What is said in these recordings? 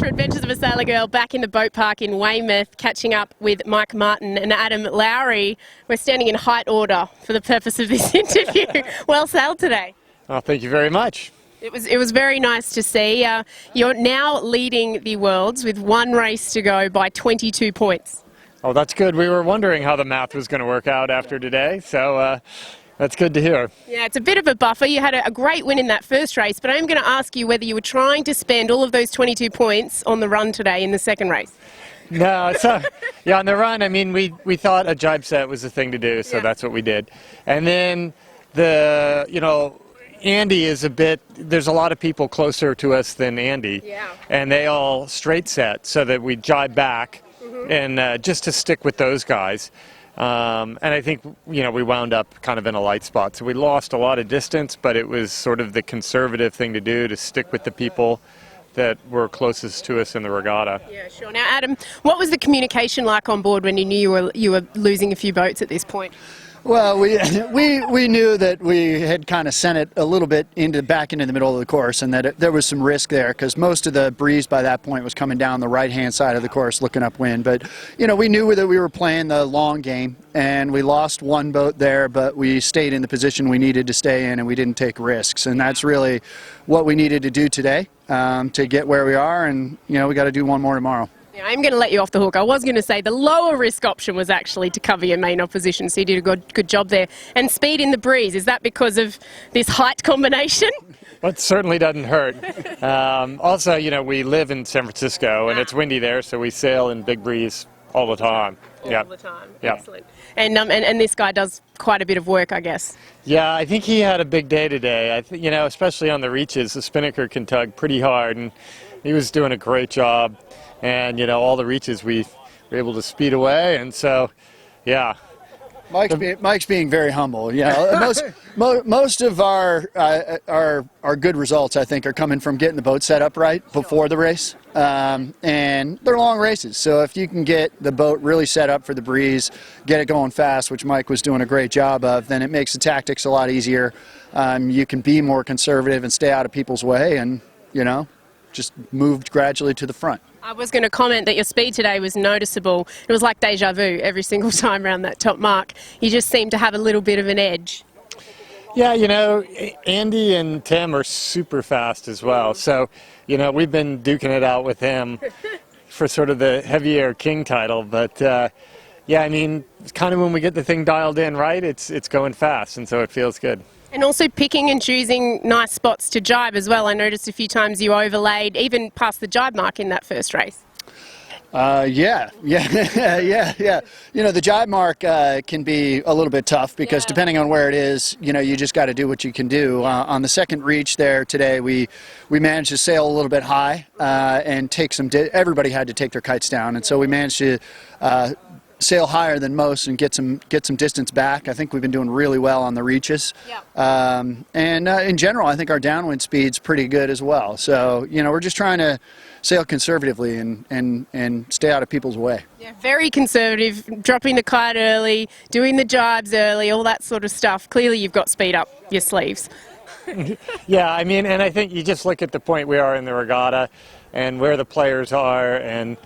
Adventures of a Sailor Girl back in the boat park in Weymouth, catching up with Martin and Adam Lowry. We're standing in height order for the purpose of this interview. Well sailed today. Oh, thank you very much. It was very nice to see. You're now leading the Worlds with one race to go by 22 points. Oh, that's good. We were wondering how the math was going to work out after today, so that's good to hear. Yeah, it's a bit of a buffer. You had a great win in that first race, but I'm going to ask you whether you were trying to spend all of those 22 points on the run today in the second race. No, so yeah, on the run, I mean, we thought a jibe set was the thing to do, so that's what we did. And then Andy is there's a lot of people closer to us than Andy, and they all straight set so that we jibe back, and just to stick with those guys. And I think, we wound up kind of in a light spot. So we lost a lot of distance, but it was sort of the conservative thing to do, to stick with the people that were closest to us in the regatta. Yeah, sure. Now, Adam, what was the communication like on board when you knew you were losing a few boats at this point? Well, we knew that we had kind of sent it a little bit back into the middle of the course, and that there was some risk there because most of the breeze by that point was coming down the right-hand side of the course looking upwind. But, we knew that we were playing the long game, and we lost one boat there, but we stayed in the position we needed to stay in, and we didn't take risks. And that's really what we needed to do today to get where we are, and, we got to do one more tomorrow. I'm going to let you off the hook. I was going to say the lower risk option was actually to cover your main opposition, so you did a good job there. And speed in the breeze, is that because of this height combination? Well, it certainly doesn't hurt. Also, we live in San Francisco, and it's windy there, so we sail in big breeze all the time. All the time. Excellent. And this guy does quite a bit of work, I guess. Yeah, I think he had a big day today. Especially on the reaches, the spinnaker can tug pretty hard, and he was doing a great job. And, all the reaches we were able to speed away, and so, yeah. Mike's being very humble. Most of our good results, I think, are coming from getting the boat set up right before the race. And they're long races, so if you can get the boat really set up for the breeze, get it going fast, which Mike was doing a great job of, then it makes the tactics a lot easier. You can be more conservative and stay out of people's way, and, just moved gradually to the front. I was going to comment that your speed today was noticeable. It was like deja vu every single time around that top mark. You just seemed to have a little bit of an edge. Yeah, Andy and Tim are super fast as well. So, we've been duking it out with them for sort of the heavy air king title. But, it's kind of when we get the thing dialed in right, it's going fast, and so it feels good. And also picking and choosing nice spots to jibe as well. I noticed a few times you overlaid, even past the jibe mark in that first race. Yeah. The jibe mark can be a little bit tough because depending on where it is, you just got to do what you can do. On the second reach there today, we managed to sail a little bit high and take everybody had to take their kites down, and so we managed to sail higher than most and get some distance back. I think we've been doing really well on the reaches. And in general, I think our downwind speed's pretty good as well. So, we're just trying to sail conservatively and stay out of people's way. Yeah, very conservative, dropping the kite early, doing the jibes early, all that sort of stuff. Clearly you've got speed up your sleeves. Yeah, and I think you just look at the point we are in the regatta and where the players are, and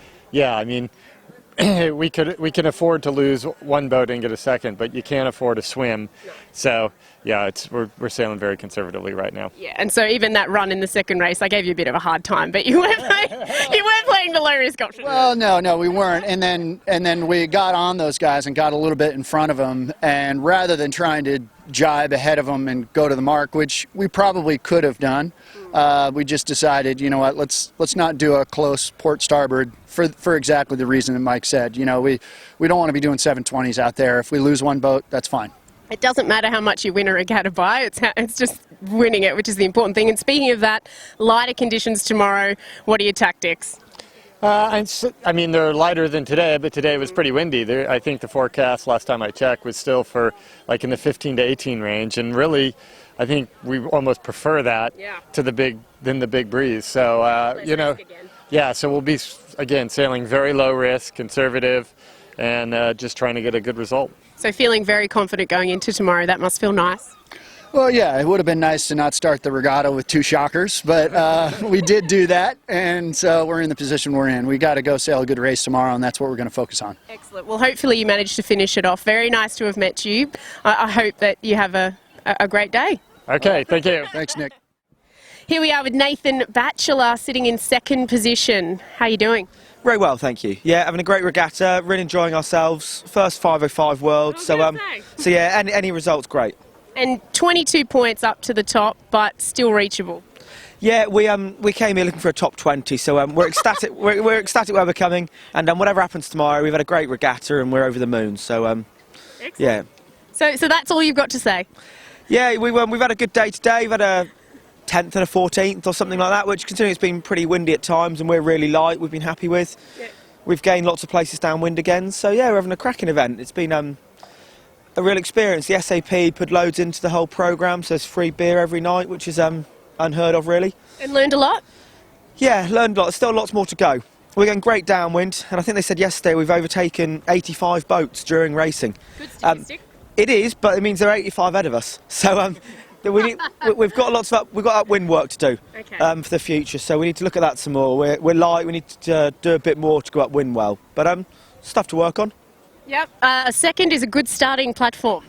we can afford to lose one boat and get a second, but you can't afford to swim. So, yeah, we're sailing very conservatively right now. Yeah, and so even that run in the second race, I gave you a bit of a hard time, but you weren't playing the low risk option. Well, no, we weren't. And then we got on those guys and got a little bit in front of them, and rather than trying to jibe ahead of them and go to the mark, which we probably could have done, we just decided, let's not do a close port starboard for exactly the reason that Mike said. We don't want to be doing 720s out there. If we lose one boat, that's fine. It doesn't matter how much you win a regatta by, it's just winning it, which is the important thing. And speaking of that, lighter conditions tomorrow, what are your tactics? They're lighter than today, but today was pretty windy. I think the forecast last time I checked was still for in the 15 to 18 range, and really I think we almost prefer that to the big breeze. So, so we'll be, again, sailing very low risk, conservative, and just trying to get a good result. So feeling very confident going into tomorrow. That must feel nice. Well, yeah, it would have been nice to not start the regatta with 2 shockers, but we did do that, and so we're in the position we're in. We got to go sail a good race tomorrow, and that's what we're going to focus on. Excellent. Well, hopefully you managed to finish it off. Very nice to have met you. I hope that you have a great day. Okay, thank you. Thanks, Nick. Here we are with Nathan Batchelor sitting in 2nd position. How are you doing? Very well, thank you. Yeah, having a great regatta, really enjoying ourselves. First 505 world, so yeah, any result's great. And 22 points up to the top, but still reachable. Yeah, we came here looking for a top 20, so we're ecstatic. we're ecstatic where we're coming, and whatever happens tomorrow, we've had a great regatta and we're over the moon. So yeah. So that's all you've got to say. Yeah, we've had a good day today. We've had a 10th and a 14th or something like that, which considering it's been pretty windy at times and we're really light, we've been happy with. Yeah. We've gained lots of places downwind again, so yeah, we're having a cracking event. It's been a real experience. The SAP put loads into the whole programme, so there's free beer every night, which is unheard of, really. And learned a lot? Yeah, learned a lot. There's still lots more to go. We're getting great downwind, and I think they said yesterday we've overtaken 85 boats during racing. Good statistic. It is, but it means there are 85 ahead of us. So we've got upwind work to do for the future, so we need to look at that some more. We're light, we need to do a bit more to go upwind well, but stuff to work on. Yep. A 2nd is a good starting platform.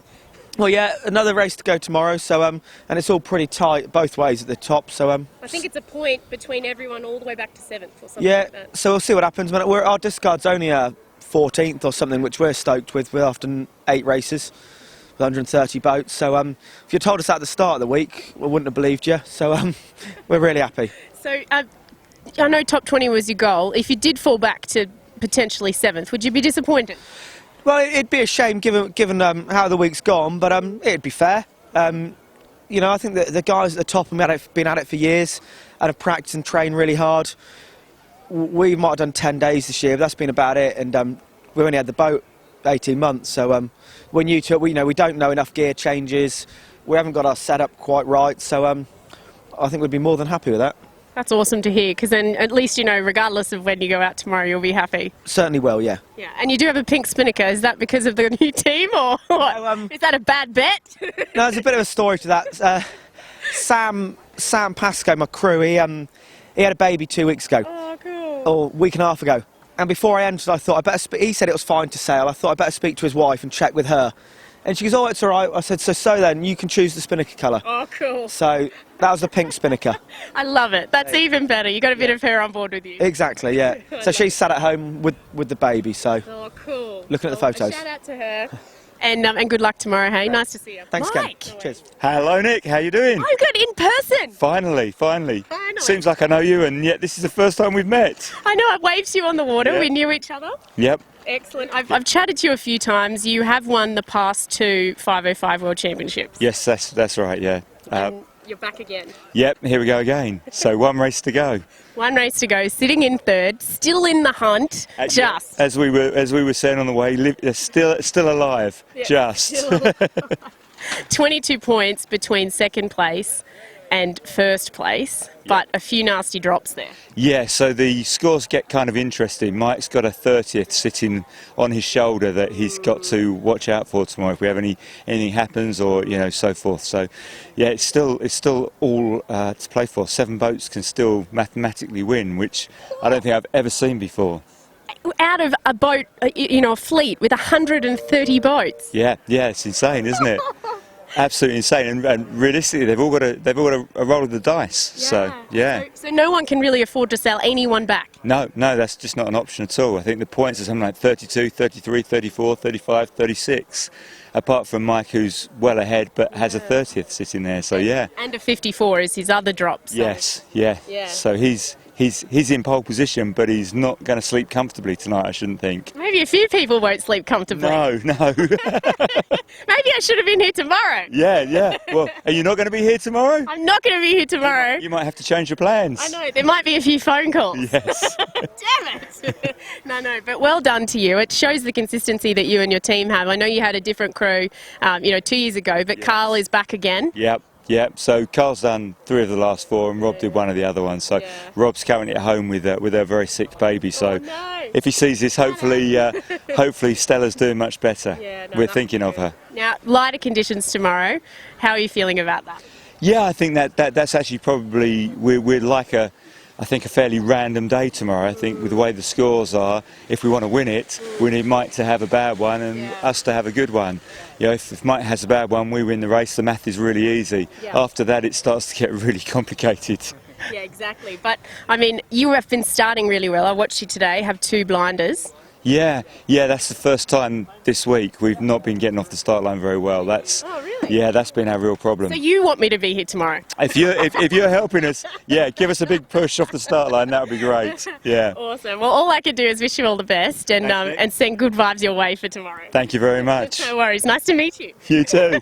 Well, yeah, another race to go tomorrow, so and it's all pretty tight both ways at the top, so I think it's a point between everyone all the way back to 7th or something yeah, like that. so we'll see what happens. Our discard's only a 14th or something, which we're stoked with after 8 races, with 130 boats. So if you told us that at the start of the week, we wouldn't have believed you. So we're really happy. So I know top 20 was your goal. If you did fall back to potentially 7th, would you be disappointed? Well, it'd be a shame given how the week's gone, but it'd be fair. You know, I think that the guys at the top have been at it for years and have practiced and trained really hard. We might have done 10 days this year, but that's been about it, and we only had the boat 18 months, so we're new to it. We don't know enough gear changes, we haven't got our setup quite right, so I think we'd be more than happy with that. That's awesome to hear, because then at least, regardless of when you go out tomorrow, you'll be happy. Certainly will, yeah. Yeah, and you do have a pink spinnaker. Is that because of the new team, or what? No, is that a bad bet? No, there's a bit of a story to that. Sam Pascoe, my crew, he had a baby 2 weeks ago. Oh, cool. Or a week and a half ago. And before I entered, I thought he said it was fine to sail. I thought I'd better speak to his wife and check with her. And she goes, oh, it's all right. I said, so then, you can choose the spinnaker colour. Oh, cool. So that was the pink spinnaker. I love it. That's even better. You got a bit of her on board with you. Exactly, yeah. So she sat at home with the baby, so. Oh, cool. Looking at the photos. A shout out to her. And good luck tomorrow, hey? Nice to see you. Thanks, Mike. Ken. Cheers. Hello, Nick. How you doing? I'm good, in person. Finally. Seems like I know you, and yet this is the first time we've met. I know, I waved to you on the water. Yeah. We knew each other. Yep. Excellent. I've chatted to you a few times. You have won the past 2 505 World Championships. Yes, that's right, yeah. And you're back again. Yep, here we go again. So 1 race to go. 1 race to go, sitting in 3rd, still in the hunt, just. As we were saying on the way, still alive, Yeah, just. still alive. 22 points between 2nd place and 1st place, but a few nasty drops there. Yeah, so the scores get kind of interesting. Mike's got a 30th sitting on his shoulder that he's got to watch out for tomorrow if we have anything happens or so forth. So yeah, it's still all to play for. 7 boats can still mathematically win, which I don't think I've ever seen before. Out of a boat, a fleet with 130 boats. Yeah, it's insane, isn't it? Absolutely insane, and realistically, they've all got a roll of the dice. Yeah. So no one can really afford to sell anyone back. No, that's just not an option at all. I think the points are something like 32, 33, 34, 35, 36. Apart from Mike, who's well ahead, but has a 30th sitting there. So yeah. And a 54 is his other drop. So. Yes, yeah. So he's in pole position, but he's not going to sleep comfortably tonight, I shouldn't think. Maybe a few people won't sleep comfortably. No. Maybe I should have been here tomorrow. Yeah. Well, are you not going to be here tomorrow? I'm not going to be here tomorrow. You might have to change your plans. I know, there might be a few phone calls. Yes. Damn it. No, but well done to you. It shows the consistency that you and your team have. I know you had a different crew, 2 years ago, but Carl is back again. Yep. Yeah, so Carl's done 3 of the last 4 and Rob did 1 of the other ones. So Rob's currently at home with her very sick baby. So if he sees this, hopefully Stella's doing much better. We're thinking of her. Now, lighter conditions tomorrow. How are you feeling about that? Yeah, I think that's actually probably, we're like a fairly random day tomorrow. I think with the way the scores are, if we want to win it, we need Mike to have a bad one and us to have a good one. You know, if Mike has a bad one, we win the race. The math is really easy. After that, it starts to get really complicated. Yeah, exactly. But, I mean, you have been starting really well. I watched you today have 2 blinders. Yeah, that's the first time this week we've not been getting off the start line very well. That's that's been our real problem. So you want me to be here tomorrow? If you're helping us, give us a big push off the start line. That would be great. Yeah. Awesome. Well, all I can do is wish you all the best and send good vibes your way for tomorrow. Thank you very much. No worries. Nice to meet you. You too.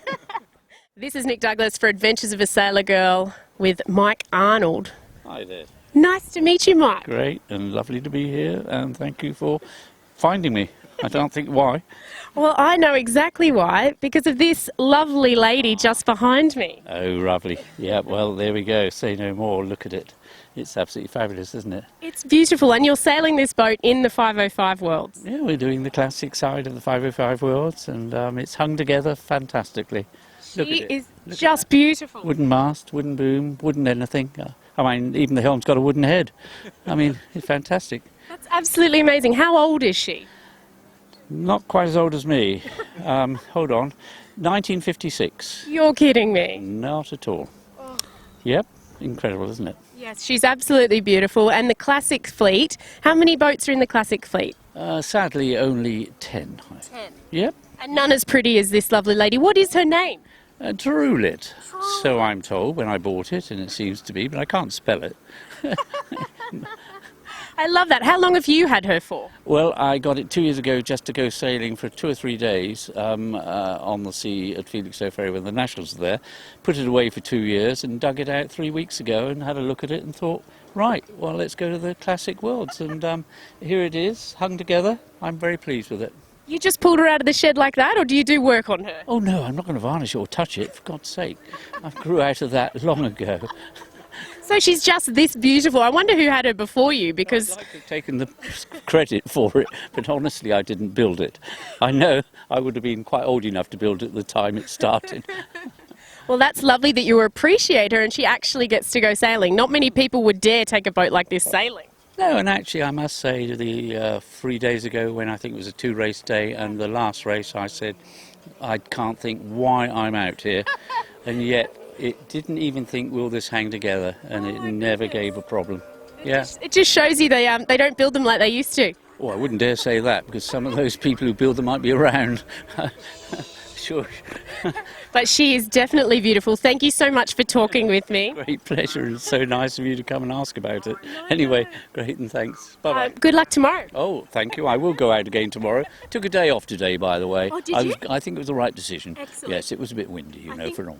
This is Nick Douglas for Adventures of a Sailor Girl with Mike Arnold. Hi there. Nice to meet you, Mike. Great and lovely to be here, and thank you for finding me. I don't think why. Well, I know exactly why, because of this lovely lady just behind me. Oh, lovely. Yeah, well, there we go. Say no more. Look at it. It's absolutely fabulous, isn't it? It's beautiful, and you're sailing this boat in the 505 Worlds. Yeah, we're doing the classic side of the 505 Worlds, and it's hung together fantastically. Look at She it. is just beautiful. Wooden mast, wooden boom, wooden anything. I mean, even the helm's got a wooden head. I mean, it's fantastic. That's absolutely amazing. How old is she? Not quite as old as me. Hold on. 1956. You're kidding me. Not at all. Yep, incredible, isn't it? Yes, she's absolutely beautiful. And the classic fleet, how many boats are in the classic fleet? Sadly, only 10. 10. Yep. And none as pretty as this lovely lady. What is her name? Trulit. So I'm told when I bought it, and it seems to be, but I can't spell it. I love that. How long have you had her for? Well, I got it 2 years ago just to go sailing for 2 or 3 days on the sea at Felixstowe Ferry when the Nationals were there. Put it away for 2 years and dug it out 3 weeks ago and had a look at it and thought, right, well, let's go to the Classic Worlds. And here it is, hung together. I'm very pleased with it. You just pulled her out of the shed like that, or do you do work on her? Oh, no, I'm not going to varnish it or touch it, for God's sake. I grew out of that long ago. So she's just this beautiful. I wonder who had her before you, because... I'd like to have taken the credit for it, but honestly, I didn't build it. I know I would have been quite old enough to build it at the time it started. Well, that's lovely that you appreciate her and she actually gets to go sailing. Not many people would dare take a boat like this sailing. No, and actually I must say the 3 days ago when I think it was a 2-race day and the last race I said, I can't think why I'm out here, and yet it didn't even think, will this hang together, and it never gave a problem. Yeah. It just shows you they don't build them like they used to. Oh, I wouldn't dare say that because some of those people who build them might be around. Sure. But she is definitely beautiful. Thank you so much for talking with me. Great pleasure, and so nice of you to come and ask about it. Anyway, great, and thanks. Bye-bye. Good luck tomorrow. Oh, thank you. I will go out again tomorrow. Took a day off today, by the way. Oh, did you? I think it was the right decision. Excellent. Yes, it was a bit windy, you know, for all.